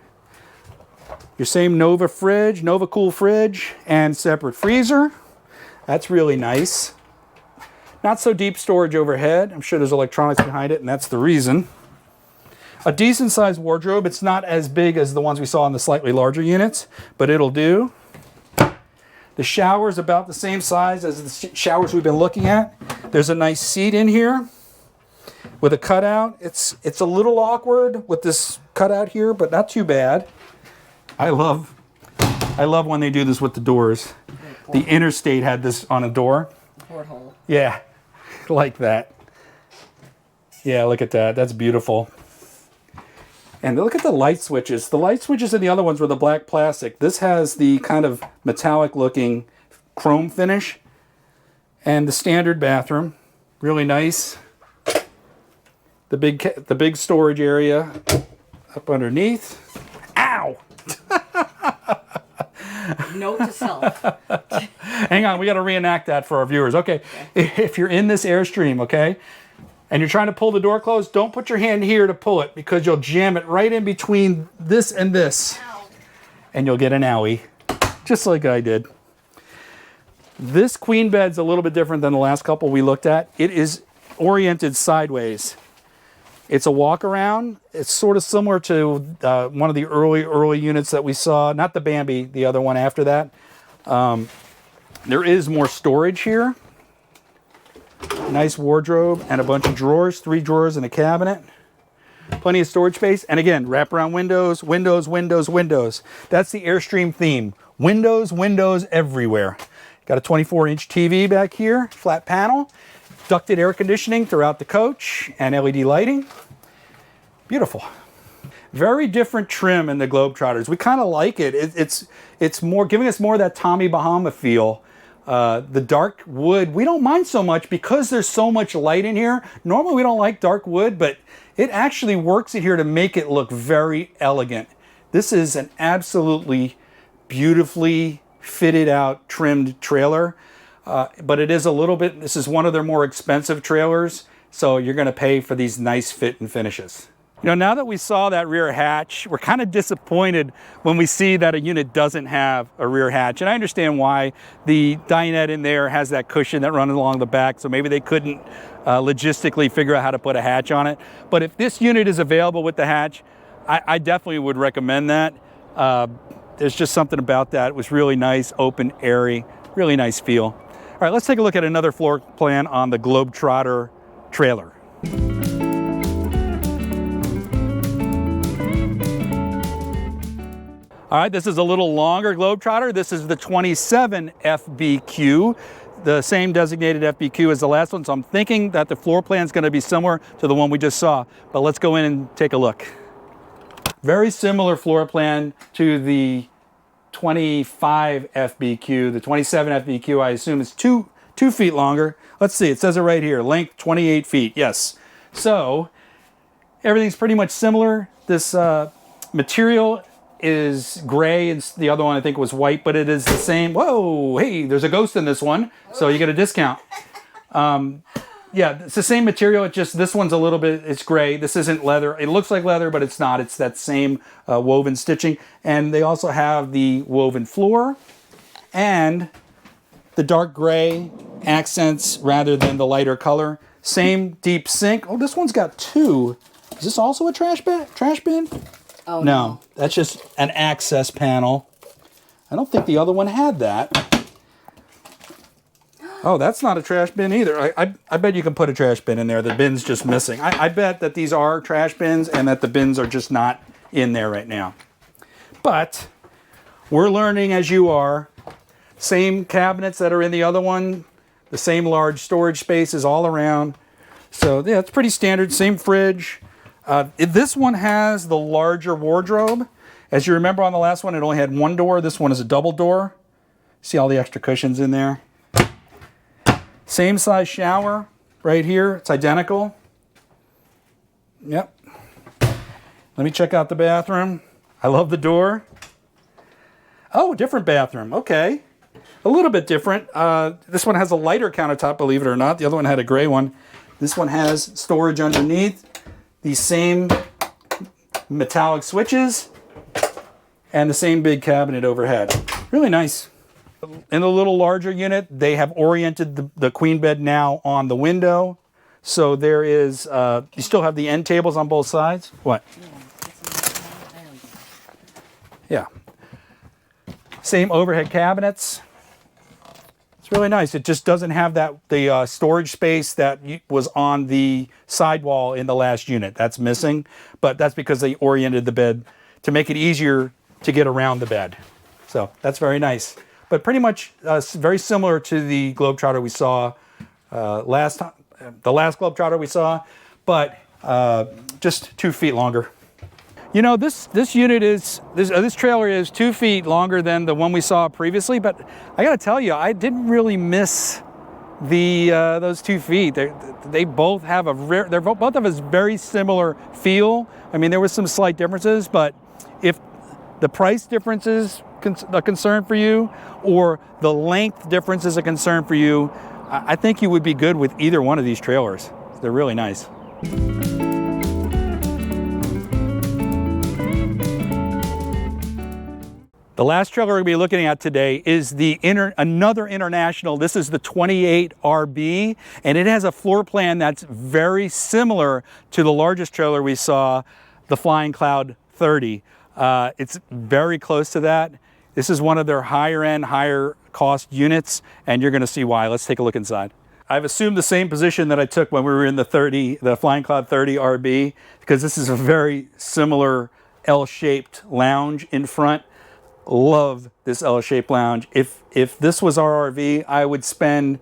Your same Nova fridge, Nova Cool fridge, and separate freezer. That's really nice. Not so deep storage overhead. I'm sure there's electronics behind it, and that's the reason. A decent sized wardrobe. It's not as big as the ones we saw in the slightly larger units, but it'll do. The shower is about the same size as the showers we've been looking at. There's a nice seat in here with a cutout. It's a little awkward with this cutout here, but not too bad. I love when they do this with the doors. The Interstate had this on a door. Porthole. Yeah, like that. Yeah, look at that. That's beautiful. And look at the light switches. The light switches in the other ones were the black plastic. This has the kind of metallic looking chrome finish. And the standard bathroom. Really nice. The big storage area up underneath. Ow! Note to self. Hang on, we got to reenact that for our viewers. Okay, if you're in this Airstream, okay, and you're trying to pull the door closed, don't put your hand here to pull it because you'll jam it right in between this and this. Ow. And you'll get an owie, just like I did. This queen bed's a little bit different than the last couple we looked at. It is oriented sideways. It's a walk around. It's sort of similar to one of the early units that we saw. Not the Bambi, the other one after that. There is more storage here. Nice wardrobe and a bunch of drawers. 3 drawers and a cabinet. Plenty of storage space. And again, wraparound windows, windows, windows, windows. That's the Airstream theme. Windows, windows everywhere. Got a 24-inch TV back here, flat panel, ducted air conditioning throughout the coach, and LED lighting. Beautiful. Very different trim in the Globetrotters. We kind of like it. It's more giving us more of that Tommy Bahama feel. The dark wood, we don't mind so much because there's so much light in here. Normally we don't like dark wood, but it actually works in here to make it look very elegant. This is an absolutely beautifully fitted out, trimmed trailer. But it is a little bit, this is one of their more expensive trailers, so you're gonna pay for these nice fit and finishes. You know, now that we saw that rear hatch, we're kind of disappointed when we see that a unit doesn't have a rear hatch. And I understand why. The dinette in there has that cushion that runs along the back, so maybe they couldn't logistically figure out how to put a hatch on it. But if this unit is available with the hatch, I definitely would recommend that. There's just something about that. It was really nice, open, airy, really nice feel. All right, let's take a look at another floor plan on the Globetrotter trailer. All right, this is a little longer Globetrotter. This is the 27 FBQ, the same designated FBQ as the last one. So I'm thinking that the floor plan is going to be similar to the one we just saw. But let's go in and take a look. Very similar floor plan to the 25 FBQ. The 27 FBQ, I assume, is two feet longer. Let's see, it says it right here, length 28 feet, yes. So everything's pretty much similar. This material is gray, and the other one I think was white, but it is the same. Whoa, hey, there's a ghost in this one, so you get a discount. Yeah, it's the same material, it just, this one's a little bit, it's gray. This isn't leather. It looks like leather, but it's not. It's that same woven stitching. And they also have the woven floor and the dark gray accents rather than the lighter color. Same deep sink. Oh, this one's got two. Is this also a trash bin? Oh, No, that's just an access panel. I don't think the other one had that. Oh, that's not a trash bin either. I bet you can put a trash bin in there. The bin's just missing. I bet that these are trash bins and that the bins are just not in there right now. But we're learning as you are. Same cabinets that are in the other one. The same large storage spaces all around. So yeah, it's pretty standard. Same fridge. This one has the larger wardrobe. As you remember on the last one, it only had one door. This one is a double door. See all the extra cushions in there. Same size shower right here. It's identical. Yep. Let me check out the bathroom. I love the door. Oh, different bathroom. Okay. A little bit different. This one has a lighter countertop, believe it or not. The other one had a gray one. This one has storage underneath. These same metallic switches and the same big cabinet overhead. Really nice. In the little larger unit, they have oriented the queen bed now on the window. So there is, you still have the end tables on both sides. What? Yeah. Same overhead cabinets. It's really nice. It just doesn't have the storage space that was on the sidewall in the last unit. That's missing, but that's because they oriented the bed to make it easier to get around the bed. So that's very nice. But pretty much very similar to the Globetrotter we saw last time, the last Globetrotter we saw, but just 2 feet longer. You know, this trailer is 2 feet longer than the one we saw previously, but I got to tell you, I didn't really miss those 2 feet. They both have both have a very similar feel. I mean, there was some slight differences, but if the price difference is a concern for you, or the length difference is a concern for you, I think you would be good with either one of these trailers. They're really nice. The last trailer we're going to be looking at today is another international. This is the 28 RB, and it has a floor plan that's very similar to the largest trailer we saw, the Flying Cloud 30. It's very close to that. This is one of their higher end, higher cost units, and you're going to see why. Let's take a look inside. I've assumed the same position that I took when we were in the Flying Cloud 30 RB, because this is a very similar L-shaped lounge in front. love this L-shaped lounge. If this was our RV, I would spend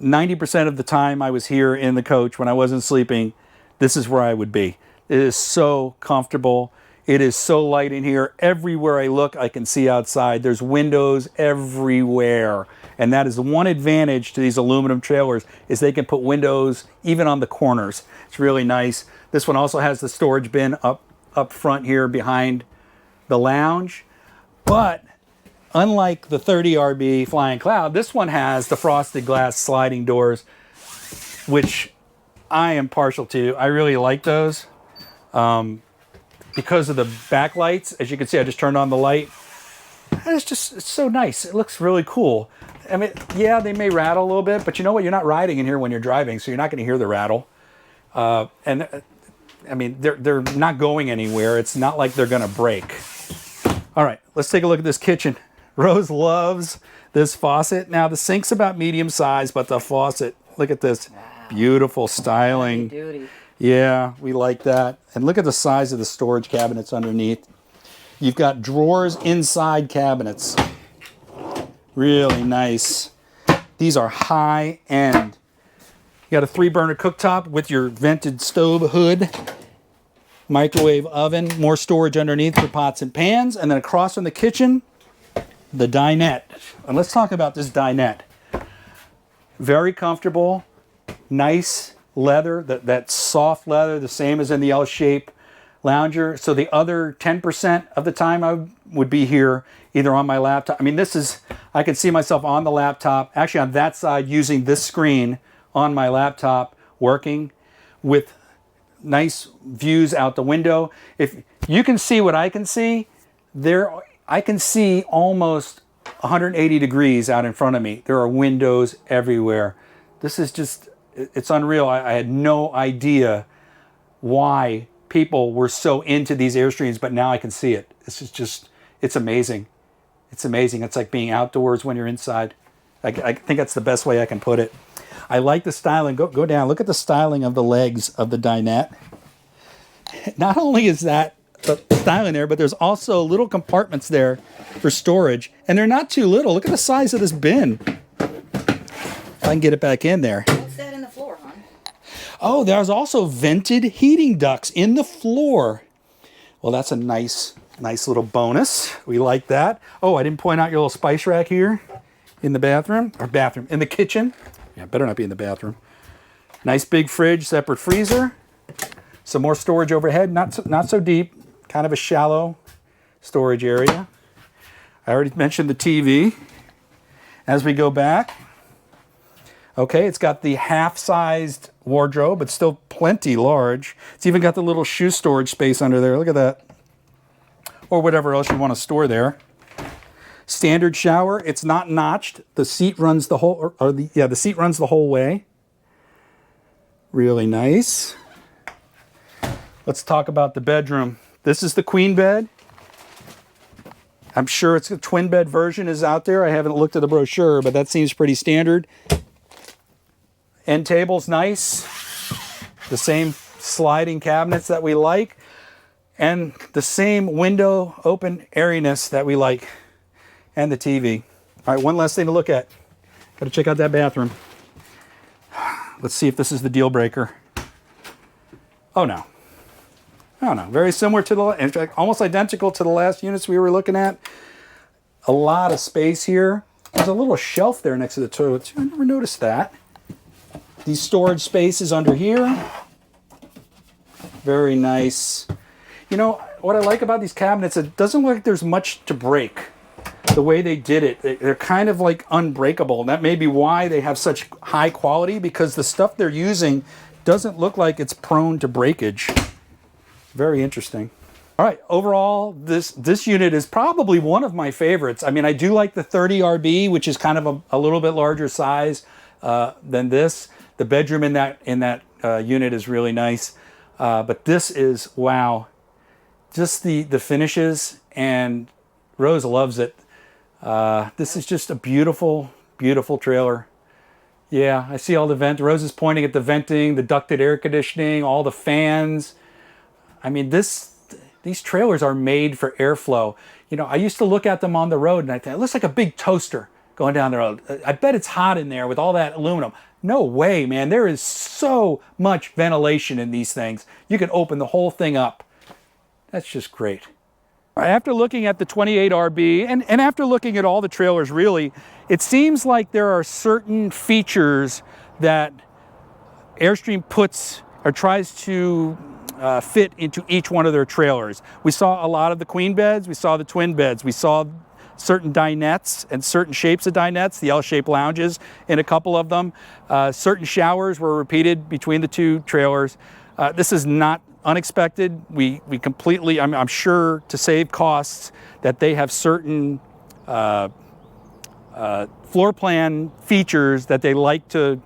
90% of the time I was here in the coach when I wasn't sleeping, this is where I would be. It is so comfortable. It is so light in here. Everywhere I look, I can see outside. There's windows everywhere. And that is the one advantage to these aluminum trailers, is they can put windows even on the corners. It's really nice. This one also has the storage bin up front here behind the lounge. But unlike the 30 RB Flying Cloud, this one has the frosted glass sliding doors, which I am partial to. I really like those because of the backlights. As you can see, I just turned on the light. And it's so nice. It looks really cool. I mean, yeah, they may rattle a little bit, but you know what? You're not riding in here when you're driving, so you're not going to hear the rattle. And I mean, they're not going anywhere. It's not like they're going to break. All right, let's take a look at this kitchen. Rose loves this faucet. Now, the sink's about medium size, but the faucet, look at this. Wow. Beautiful styling. Heavy duty. Yeah, we like that. And look at the size of the storage cabinets underneath. You've got drawers inside cabinets. Really nice. These are high end. You got a 3-burner cooktop with your vented stove hood. Microwave oven, more storage underneath for pots and pans. And then across from the kitchen, the dinette. And let's talk about this dinette. Very comfortable, nice leather, that soft leather, the same as in the L-shape lounger. So the other 10% of the time I would be here either on my laptop. I mean, I can see myself on the laptop, actually on that side, using this screen on my laptop, working with nice views out the window. If you can see what I can see, I can see almost 180 degrees out in front of me. There are windows everywhere. This is just, it's unreal. I had no idea why people were so into these Airstreams, but now I can see it. This is just, it's amazing. It's amazing. It's like being outdoors when you're inside. I think that's the best way I can put it. I like the styling. Go down. Look at the styling of the legs of the dinette. Not only is that the styling there, but there's also little compartments there for storage. And they're not too little. Look at the size of this bin. If I can get it back in there. What's that in the floor, hon? Oh, there's also vented heating ducts in the floor. Well, that's a nice little bonus. We like that. Oh, I didn't point out your little spice rack here in the bathroom. In the kitchen. Yeah, better not be in the bathroom. Nice big fridge, separate freezer. Some more storage overhead, not so deep. Kind of a shallow storage area. I already mentioned the TV. As we go back, okay, it's got the half-sized wardrobe, but still plenty large. It's even got the little shoe storage space under there. Look at that. Or whatever else you want to store there. Standard shower. It's not notched. The seat runs the whole, the seat runs the whole way. Really nice. Let's talk about the bedroom. This is the queen bed. I'm sure it's a twin bed version is out there. I haven't looked at the brochure, but that seems pretty standard. End table's nice. The same sliding cabinets that we like. And the same window open airiness that we like. And the TV. All right, one last thing to look at. Got to check out that bathroom. Let's see if this is the deal breaker. Oh no. Oh no. Very similar to in fact, almost identical to the last units we were looking at. A lot of space here. There's a little shelf there next to the toilet too. I never noticed that. These storage spaces under here. Very nice. You know, what I like about these cabinets, it doesn't look like there's much to break. The way they did it, they're kind of like unbreakable. And that may be why they have such high quality, because the stuff they're using doesn't look like it's prone to breakage. Very interesting. All right, overall, this unit is probably one of my favorites. I mean, I do like the 30 RB, which is kind of a little bit larger size than this. The bedroom in that unit is really nice. But this is, wow. Just the finishes, and Rose loves it. This is just a beautiful, beautiful trailer. Yeah, I see all the vent. Rose is pointing at the venting, the ducted air conditioning, all the fans. I mean, these trailers are made for airflow. You You know, I used to look at them on the road and I thought, it looks like a big toaster going down the road. I bet it's hot in there with all that aluminum. No way, man. There is so much ventilation in these things. You can open the whole thing up. That's just great. After looking at the 28 RB and after looking at all the trailers, really, it seems like there are certain features that Airstream puts or tries to fit into each one of their trailers. We saw a lot of the queen beds, we saw the twin beds, we saw certain dinettes and certain shapes of dinettes, the L-shaped lounges in a couple of them. Certain showers were repeated between the two trailers. This is not unexpected. We completely, I'm sure to save costs, that they have certain floor plan features that they like to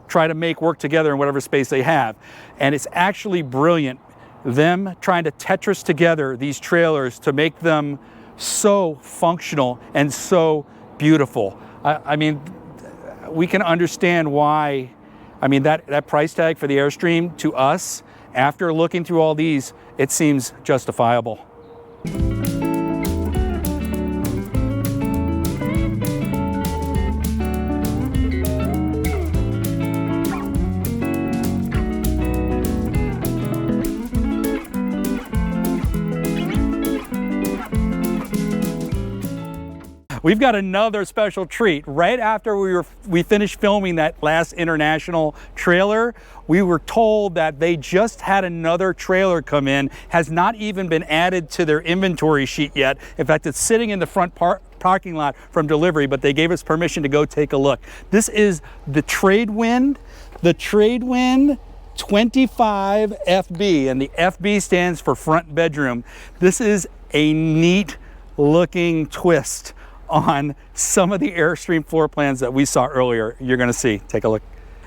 try to make work together in whatever space they have. And it's actually brilliant, them trying to Tetris together these trailers to make them so functional and so beautiful. I mean, we can understand why, I mean, that price tag for the Airstream to us, after looking through all these, it seems justifiable. We've got another special treat. Right after we finished filming that last international trailer, we were told that they just had another trailer come in, has not even been added to their inventory sheet yet. In fact, it's sitting in the front parking lot from delivery, but they gave us permission to go take a look. This is the Tradewind 25 FB, and the FB stands for front bedroom. This is a neat looking twist on some of the Airstream floor plans that we saw earlier. You're gonna see, take a look.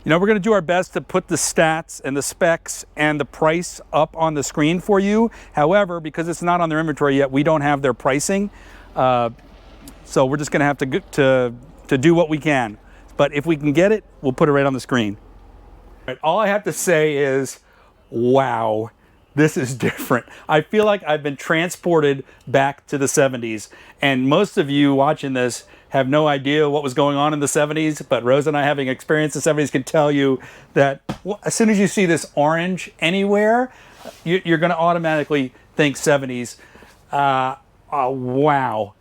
You know, we're gonna do our best to put the stats and the specs and the price up on the screen for you. However, because it's not on their inventory yet, we don't have their pricing. So we're just gonna have to do what we can. But if we can get it, we'll put it right on the screen. All I have to say is, wow. This is different. I feel like I've been transported back to the 70s, and most of you watching this have no idea what was going on in the 70s, but Rose and I, having experienced the 70s, can tell you that as soon as you see this orange anywhere, you're going to automatically think 70s. Wow.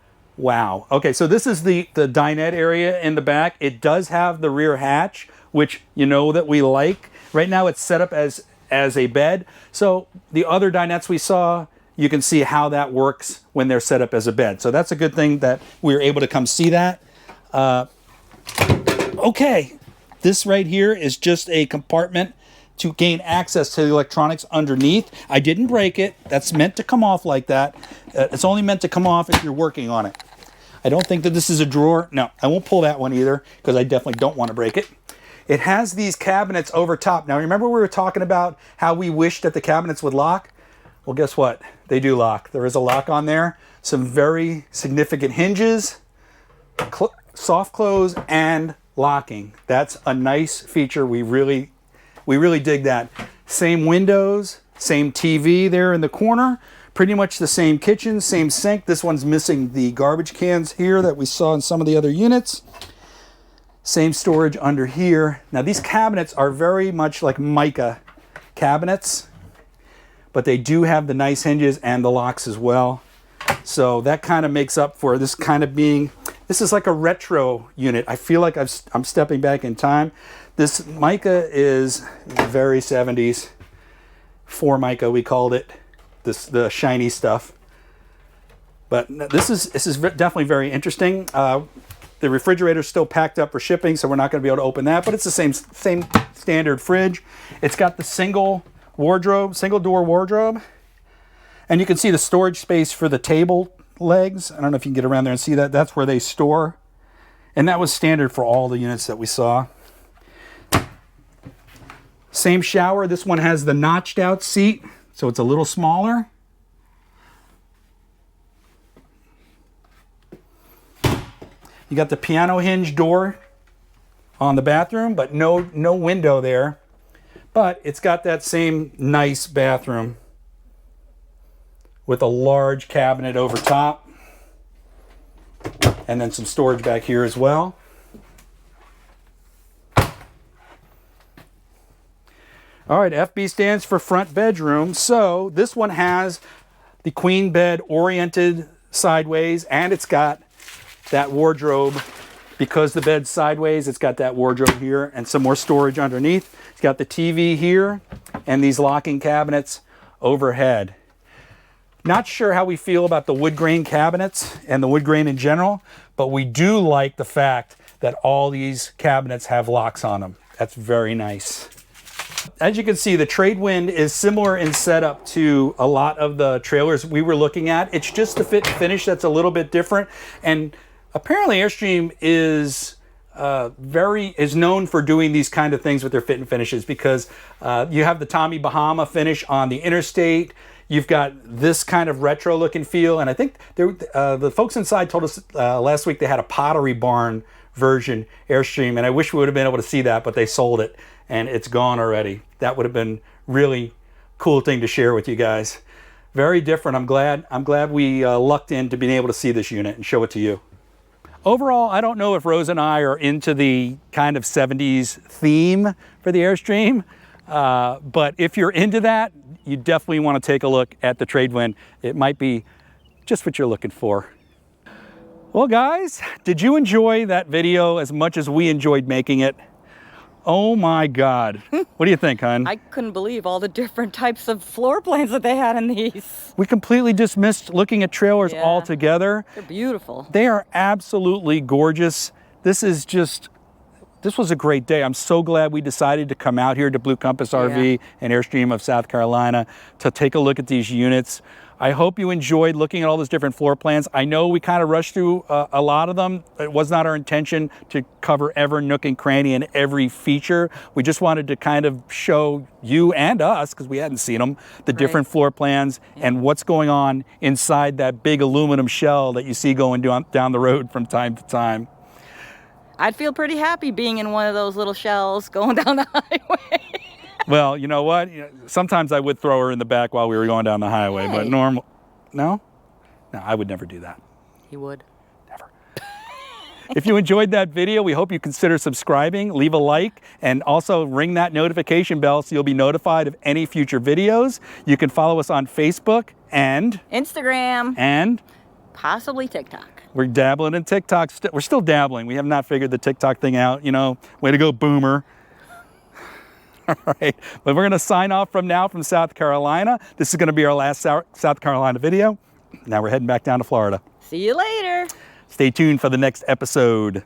Okay, so this is the dinette area in the back. It does have the rear hatch, which you know that we like. Right now it's set up as a bed. So the other dinettes we saw, you can see how that works when they're set up as a bed. So that's a good thing that we were able to come see that. Okay, this right here is just a compartment to gain access to the electronics underneath. I didn't break it. That's meant to come off like that. It's only meant to come off if you're working on it. I don't think that this is a drawer. No, I won't pull that one either because I definitely don't want to break it. It has these cabinets over top. Now, remember we were talking about how we wish that the cabinets would lock? Well, guess what? They do lock. There is a lock on there. Some very significant hinges, soft close, and locking. That's a nice feature. We really dig that. Same windows, same TV there in the corner. Pretty much the same kitchen, same sink. This one's missing the garbage cans here that we saw in some of the other units. Same storage under here. Now these cabinets are very much like mica cabinets, but they do have the nice hinges and the locks as well. So that kind of makes up for this kind of being, this is like a retro unit. I feel like I'm stepping back in time. This mica is very 70s. Formica we called it, the shiny stuff. But this is definitely very interesting. The refrigerator's still packed up for shipping, so we're not going to be able to open that, but it's the same standard fridge. It's got the single door wardrobe, and you can see the storage space for the table legs. I don't know if you can get around there and see that. That's where they store, and that was standard for all the units that we saw. Same shower. This one has the notched out seat, so it's a little smaller. You got the piano hinge door on the bathroom, but no window there. But it's got that same nice bathroom with a large cabinet over top. And then some storage back here as well. All right, FB stands for front bedroom. So this one has the queen bed oriented sideways, and it's got that wardrobe. Because the bed's sideways, it's got that wardrobe here and some more storage underneath. It's got the TV here and these locking cabinets overhead. Not sure how we feel about the wood grain cabinets and the wood grain in general, but we do like the fact that all these cabinets have locks on them. That's very nice. As you can see, the Tradewind is similar in setup to a lot of the trailers we were looking at. It's just the fit and finish that's a little bit different. And apparently Airstream is known for doing these kind of things with their fit and finishes, because you have the Tommy Bahama finish on the Interstate. You've got this kind of retro looking feel, and I think the folks inside told us last week they had a Pottery Barn version Airstream, and I wish we would have been able to see that, but they sold it and it's gone already. That would have been really cool thing to share with you guys. Very different. I'm glad we lucked into being able to see this unit and show it to you. Overall, I don't know if Rose and I are into the kind of 70s theme for the Airstream, but if you're into that, you definitely want to take a look at the Tradewind. It might be just what you're looking for. Well, guys, did you enjoy that video as much as we enjoyed making it? Oh my God. What do you think, hon? I couldn't believe all the different types of floor plans that they had in these. We completely dismissed looking at trailers altogether. They're beautiful. They are absolutely gorgeous. This was a great day. I'm so glad we decided to come out here to Blue Compass RV and Airstream of South Carolina to take a look at these units. I hope you enjoyed looking at all those different floor plans. I know we kind of rushed through a lot of them. It was not our intention to cover every nook and cranny and every feature. We just wanted to kind of show you and us, because we hadn't seen them, the different floor plans and what's going on inside that big aluminum shell that you see going down the road from time to time. I'd feel pretty happy being in one of those little shells going down the highway. Well, you know what? Sometimes I would throw her in the back while we were going down the highway, but no, I would never do that. You would? Never. If you enjoyed that video, we hope you consider subscribing, leave a like, and also ring that notification bell so you'll be notified of any future videos. You can follow us on Facebook and Instagram. And possibly TikTok. We're dabbling in TikTok. We're still dabbling. We have not figured the TikTok thing out. You know, way to go, boomer. All right, but we're going to sign off from South Carolina. This is going to be our last South Carolina video. Now we're heading back down to Florida. See you later. Stay tuned for the next episode.